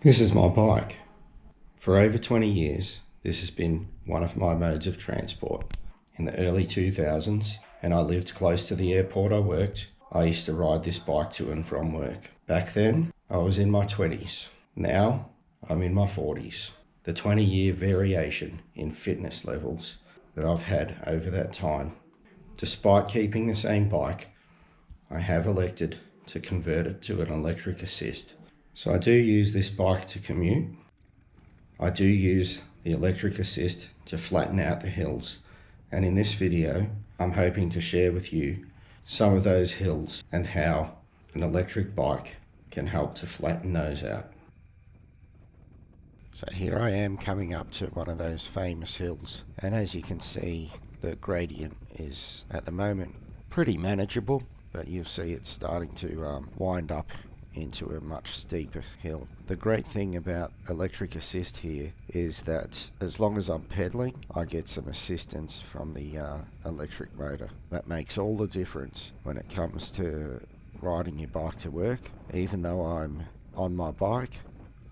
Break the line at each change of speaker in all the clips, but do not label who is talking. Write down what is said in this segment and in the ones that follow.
This is my bike. For over 20 years, this has been one of my modes of transport. In the early 2000s, and I lived close to the airport I worked, I used to ride this bike to and from work. Back then, I was in my 20s. Now, I'm in my 40s. The 20-year variation in fitness levels that I've had over that time. Despite keeping the same bike, I have elected to convert it to an electric assist. So I do use this bike to commute. I do use the electric assist to flatten out the hills. And in this video, I'm hoping to share with you some of those hills and how an electric bike can help to flatten those out. So here I am coming up to one of those famous hills, and as you can see, the gradient is at the moment pretty manageable, but you'll see it's starting to wind up into a much steeper hill. The great thing about electric assist here is that as long as I'm pedaling, I get some assistance from the electric motor. That makes all the difference when it comes to riding your bike to work. Even though I'm on my bike,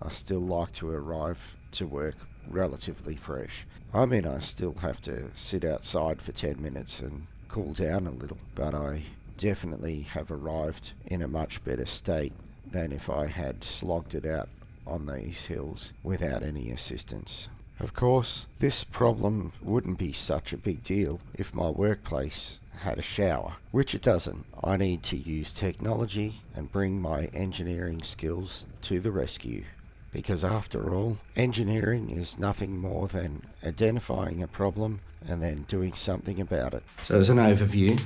I still like to arrive to work relatively fresh. I mean, I still have to sit outside for 10 minutes and cool down a little, but I definitely have arrived in a much better state than if I had slogged it out on these hills without any assistance. Of course, this problem wouldn't be such a big deal if my workplace had a shower, which it doesn't. I need to use technology and bring my engineering skills to the rescue. Because after all, engineering is nothing more than identifying a problem and then doing something about it. So as an overview,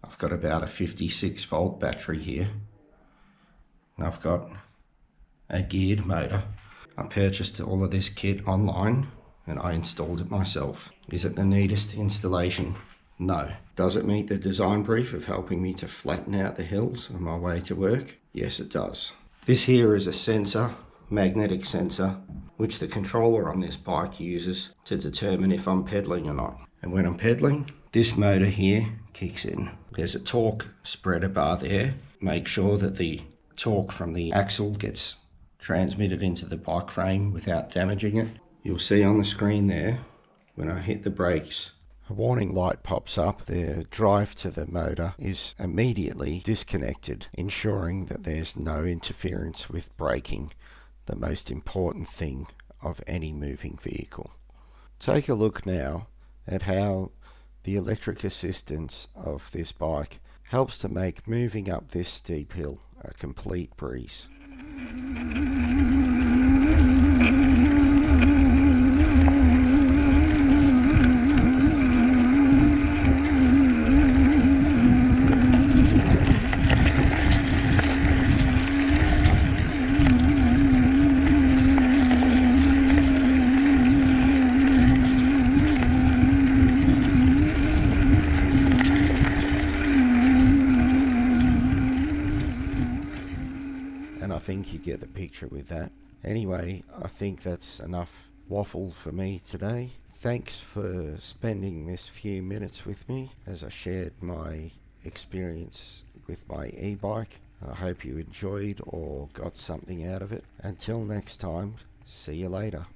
I've got about a 56 volt battery here. And I've got a geared motor. I purchased all of this kit online and I installed it myself. Is it the neatest installation? No. Does it meet the design brief of helping me to flatten out the hills on my way to work? Yes, it does. This here is a sensor, magnetic sensor, which the controller on this bike uses to determine if I'm pedaling or not. And when I'm pedaling, this motor here kicks in. There's a torque spreader bar there. Make sure that the torque from the axle gets transmitted into the bike frame without damaging it. You'll see on the screen there, when I hit the brakes, a warning light pops up. The drive to the motor is immediately disconnected, ensuring that there's no interference with braking, the most important thing of any moving vehicle. Take a look now at how the electric assistance of this bike helps to make moving up this steep hill a complete breeze. And I think you get the picture with that. Anyway, I think that's enough waffle for me today. Thanks for spending this few minutes with me as I shared my experience with my e-bike. I hope you enjoyed or got something out of it. Until next time, see you later.